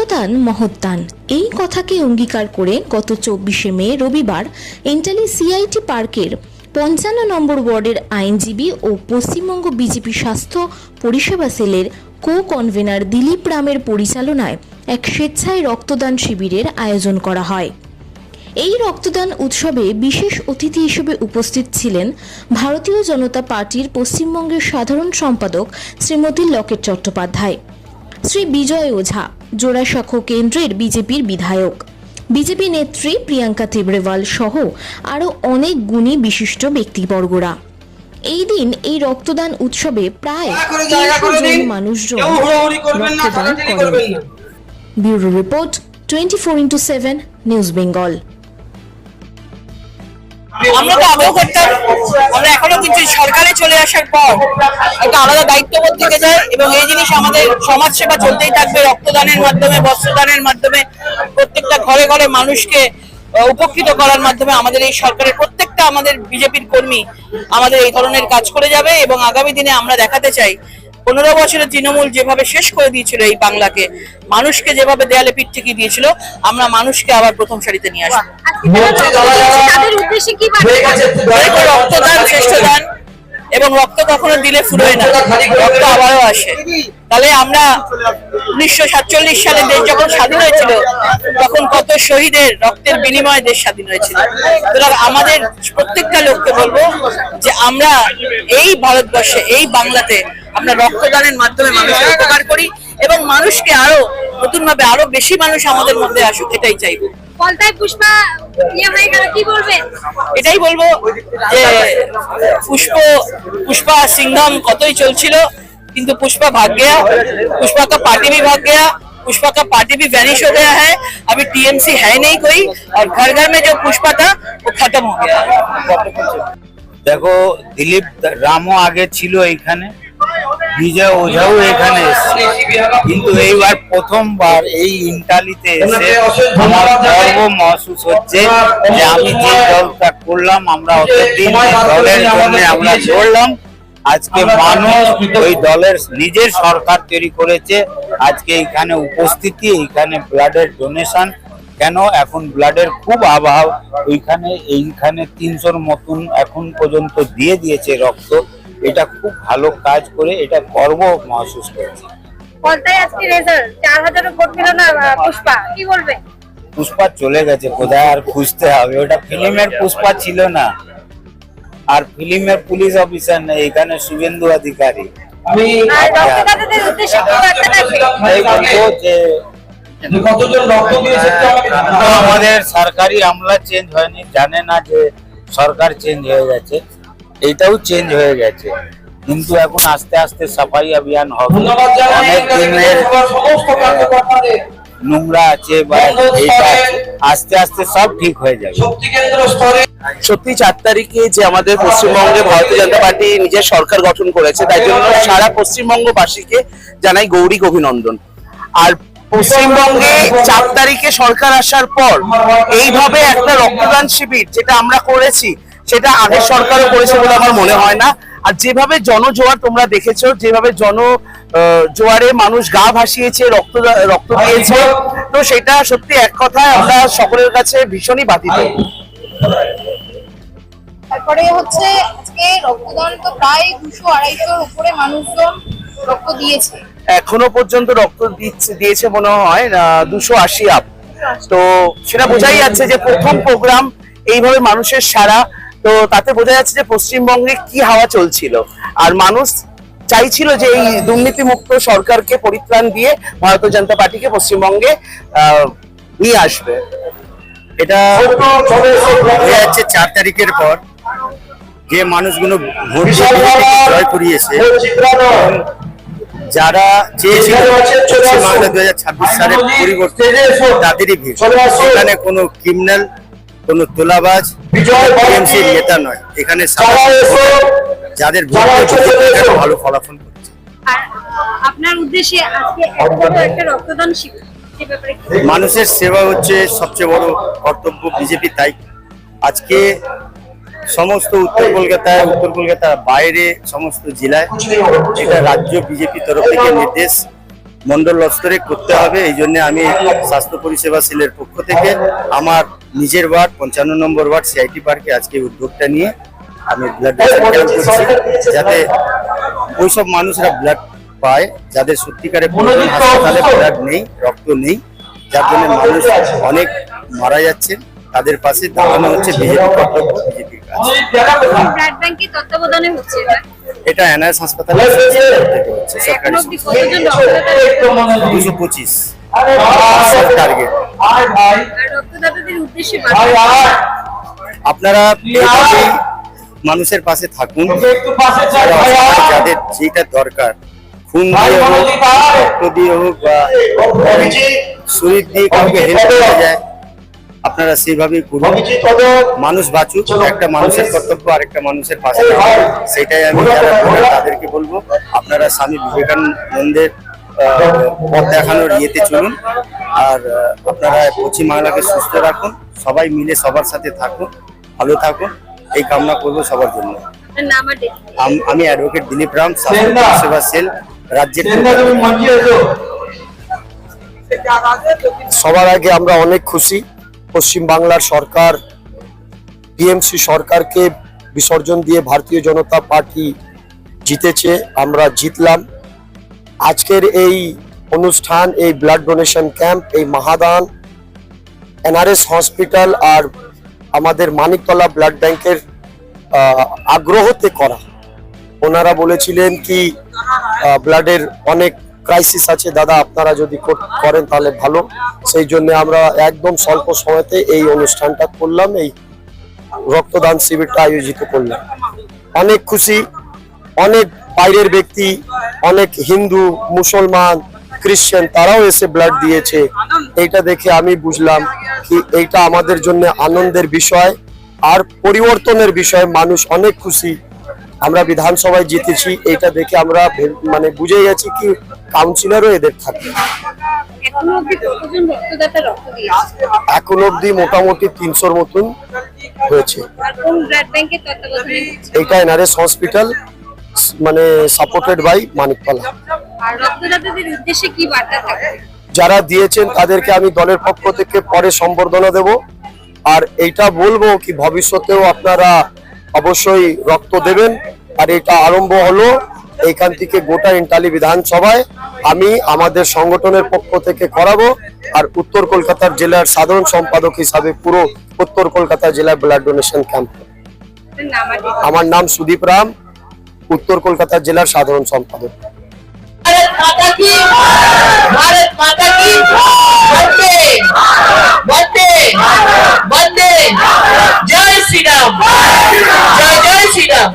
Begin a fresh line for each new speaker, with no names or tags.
রক্তদান মহৎদান এই কথাকে অঙ্গীকার করে গত 24শে মে রবিবার এন্টালি সিআইটি পার্কের 55 নম্বর ওয়ার্ডের আইনজীবী ও পশ্চিমবঙ্গ বিজেপি স্বাস্থ্য পরিষেবা সেলের কো-কনভেনার দিলীপ রামের পরিচালনায় এক স্বেচ্ছায় রক্তদান শিবিরের আয়োজন করা হয়। এই রক্তদান উৎসবে বিশেষ অতিথি হিসেবে উপস্থিত ছিলেন ভারতীয় জনতা পার্টির পশ্চিমবঙ্গের সাধারণ সম্পাদক শ্রীমতী লকেট চট্টোপাধ্যায়, শ্রী বিজয় ওঝা, জোড়াসাঁকো কেন্দ্রের বিজেপির বিধায়ক, বিজেপি নেত্রী প্রিয়াঙ্কা তেবরেওয়াল সহ আরও অনেক গুণী বিশিষ্ট ব্যক্তিবর্গরা। এই দিন এই রক্তদান উৎসবে প্রায় 300 জন মানুষজন রক্তদান করেন। Bureau report 24x7 news Bengal.
আমরা তো আগেও করতাম, আমরা এখনো কিন্তু সরকারে চলে আসার পর একটা আলাদা দায়িত্ববোধ থেকে যায় এবং এই জিনিস আমাদের সমাজ সেবা চলতেই থাকবে। রক্তদানের মাধ্যমে, বস্ত্রদানের মাধ্যমে, প্রত্যেকটা ঘরে ঘরে মানুষকে উপকৃত করার মাধ্যমে আমাদের এই সরকারের প্রত্যেকটা আমাদের বিজেপির কর্মী আমাদের এই ধরনের কাজ করে যাবে এবং আগামী দিনে আমরা দেখাতে চাই 15 বছরের তৃণমূল যেভাবে শেষ করে দিয়েছিল এই বাংলাকে, মানুষকে যেভাবে দেয়ালে পিঠ ঠেকিয়ে দিয়েছিল, আমরা মানুষকে আবার প্রথম সারিতে নিয়ে আসবো। রক্তদান শ্রেষ্ঠ দান এবং রক্ত কখনো দিলে ফুরোয় না, রক্ত আবারও আসে। তাহলে আমরা 1947 সালে দেশ যখন স্বাধীন হয়েছিল তখন কত শহীদের রক্তের বিনিময়ে দেশ স্বাধীন হয়েছিল। সুতরাং আমাদের প্রত্যেকটা লোককে বলবো যে আমরা এই ভারতবর্ষে, এই বাংলাতে আমরা রক্তদানের মাধ্যমে মানুষের উপকার করি এবং মানুষকে আরো নতুন ভাবে আরো বেশি মানুষ আমাদের মধ্যে আসুক, এটাই চাইবো। এটাই বলবো যে पुष्पा सिंघम कतई चलছিল किंतु पुष्पा भाग गया, पुष्पा का पार्टी भी भाग गया, पुष्पा का पार्टी भी वैनिश हो गया है। अभी टीएमसी है नहीं कोई और घर घर में जो पुष्पा था वो खत्म हो गया।
देखो दिलीप रामो आगे छिलो एखाने, বিজয় ওঝাও এখানে এসেছে, কিন্তু এইবার প্রথমবার এই ইন্টালিতে এসে আমার গর্ব মহসুস হচ্ছে যে আমি যে দলটা করলাম, আমরা অতদিন দলের জন্য আমরা লড়লাম, আজকে মানুষ ওই দলের নিজের সরকার তৈরি করেছে। আজকে এখানে উপস্থিতি, এখানে ব্লাডের ডোনেশন, কেন এখন ব্লাডের খুব অভাব, এইখানে 300 মতন এখন পর্যন্ত দিয়ে দিয়েছে রক্ত। এটা খুব ভালো কাজ করে, এটা গর্ব মহসুস করছি। পুষ্পা চলে গেছে কোথায়, আর খুঁজতে হবে। ওটা ফিল্মের পুষ্পা ছিল না, আর ফিল্মের পুলিশ অফিসার নেই, এখানে শুভেন্দু অধিকারী। আমাদের সরকারি আমলা চেঞ্জ হয়নি, জানে না যে সরকার চেঞ্জ হয়ে গেছে, এটাও চেঞ্জ হয়ে গেছে, কিন্তু এখন আস্তে আস্তে সাফাই অভিযান হবে। অনেক দিনের নোংরা আছে বা আস্তে আস্তে সব ঠিক হয়ে যাবে।
সত্যি 4 তারিখে যে আমাদের পশ্চিমবঙ্গে ভারতীয় জনতা পার্টি নিজের সরকার গঠন করেছে, তাই জন্য সারা পশ্চিমবঙ্গবাসীকে জানাই গৌরী অভিনন্দন। আর পশ্চিমবঙ্গে 4 তারিখে সরকার আসার পর এইভাবে একটা রক্তদান শিবির যেটা আমরা করেছি, সেটা আগের সরকারও করেছে বলে আমার মনে হয় না। আর যেভাবে জনজোয়ার তোমরা দেখেছো, যেভাবে জোয়ারে মানুষ গা ভাসিয়েছে, রক্ত দিয়েছে, তো সেটা সত্যি এক কথায় আমরা সকলের কাছে ভীষণই বাধিত।
তারপরে হচ্ছে আজকে রক্তদান তো প্রায় 200-250 উপরে মানুষজন রক্ত দিয়েছে,
এখনো পর্যন্ত রক্ত দিয়েছে মনে হয় 280 আপ। তো সেটা বোঝাই যাচ্ছে যে প্রথম প্রোগ্রাম এইভাবে মানুষের সারা, তো তাতে বোঝা যাচ্ছে যে পশ্চিমবঙ্গে কি হাওয়া চলছিল। আর মানুষ চাইছিল যে এই দুর্নীতিমুক্ত সরকারকে পরিত্রাণ দিয়ে ভারতীয় জনতা পার্টিকে পশ্চিমবঙ্গে নিয়ে আসবে।
এটা বোঝা যাচ্ছে 4 তারিখের পর যে মানুষগুলো ভোট জয় করিয়েছে, যারা চেয়েছিল 2026 সালের পরিবর্তন, তাদেরই ভিড়। এখানে কোনো ক্রিমিনাল, কোনো তোলাবাজ, টিএমসির নেতা নয়, এখানে যাদের ভালো ফলাফল করছে।
আপনার উদ্দেশ্যে আজকে একটা রক্তদান শিবির,
মানুষের সেবা হচ্ছে সবচেয়ে বড় কর্তব্য বিজেপি, তাই আজকে সমস্ত উত্তর কলকাতার বাইরে সমস্ত জেলায় এটা রাজ্য বিজেপি তরফ থেকে নির্দেশ মন্ডল স্তরে করতে হবে। এই জন্য আমি স্বাস্থ্য পরিষেবা সেলের পক্ষ থেকে আমার নিজের ওয়ার্ড 55 নম্বর ওয়ার্ড সিআইটি পার্কে আজকে উদ্যোগটা নিয়ে আমি ব্লাড ডোনেশন ক্যাম্প করছি, যাতে ওইসব মানুষরা ব্লাড পায় যাদের সত্যিকারে প্রয়োজন, হাসপাতালে ব্লাড নেই, রক্ত নেই, যার জন্য মানুষ অনেক মারা যাচ্ছে। তাদের পাশে দাঁড়ানো হচ্ছে বিজেপি কর্তব্য, বিজেপির কাজ।
ব্লাড ব্যাংকের তত্ত্বাবধানে হচ্ছে
এটা এনআরএস হাসপাতালে হচ্ছে, সরকারি 225 টার্গেট।
রক্তদাতাদের উদ্দেশ্যে
আপনারা এইভাবেই মানুষের পাশে থাকুন, যাদের যেটা দরকার, খুন দিয়ে হোক, রক্ত দিয়ে হোক বা শরীর দিয়ে কাউকে হেল্প করা যায়, আপনারা সেইভাবেই করুন। মানুষ বাঁচুক, একটা মানুষের কর্তব্য আরেকটা মানুষের পাশে থাকা, সেটাই আমি যারা ভোটার তাদেরকে বলবো। আপনারা স্বামী বিবেকানন্দের পথ দেখানোর ইয়েতে চলুন, আর আপনারা পশ্চিমবাংলাকে সুস্থ রাখুন, সবাই মিলে সবার সাথে থাকুন, ভালো থাকুন, এই কামনা করবো সবার জন্য। আমি অ্যাডভোকেট দিলীপ রাম, স্বাস্থ্য পরিষেবা সেল রাজ্যের।
সবার আগে আমরা অনেক খুশি, পশ্চিমবাংলার সরকার টিএমসি সরকারকে বিসর্জন দিয়ে ভারতীয় জনতা পার্টি জিতেছে, আমরা জিতলাম। আজকের এই অনুষ্ঠান, এই ব্লাড ডোনেশন ক্যাম্প, এই মহাদান এনআরএস হসপিটাল আর আমাদের মানিকতলা ব্লাড ব্যাংকের আগ্রহতে করা। ওনারা বলেছিলেন কি ব্লাডের অনেক ক্রাইসিস আছে দাদা, আপনারা যদি করেন তাহলে ভালো। সেই জন্য আমরা একদম স্বল্প সময়তে এই অনুষ্ঠানটা করলাম, এই রক্তদান শিবিরটা আয়োজিত করলাম। অনেক খুশি, অনেক বাইরের ব্যক্তি, অনেক হিন্দু, মুসলমান, খ্রিস্টান তারাও এসে ব্লাড দিয়েছে। এইটা দেখে আমি বুঝলাম কি এইটা আমাদের জন্য আনন্দের বিষয় আর পরিবর্তনের বিষয়। মানুষ অনেক খুশি, আমরা বিধানসভায় জিতেছি, এইটা দেখে আমরা মানে বুঝে গেছি কি কাউন্সিলরও এদের থাকে। এখন অব্দি মোটামুটি 300-র মতন হয়েছে। এইটা এনআরএস হসপিটাল, মানে সাপোর্টেড বাই মানিকতলা। যারা দিয়েছেন তাদেরকে আমি দলের পক্ষ থেকে পরে সম্বর্ধনা দেব। আর এইটা বলবো কি ভবিষ্যতেও আপনারা অবশ্যই রক্ত দেবেন। আর এটা আরম্ভ হলো এইখান থেকে গোটা ইন্টালি বিধানসভায় আমি আমাদের সংগঠনের পক্ষ থেকে করাবো। আর উত্তর কলকাতার জেলার সাধারণ সম্পাদক হিসাবে পুরো উত্তর কলকাতা জেলায় ব্লাড ডোনেশন ক্যাম্প। আমার নাম সুদীপ রাম, উত্তর কলকাতা জেলার সাধারণ সম্পাদক।
भारत माता की वंदे वंदे वंदे जय श्री राम, जय जय श्री राम।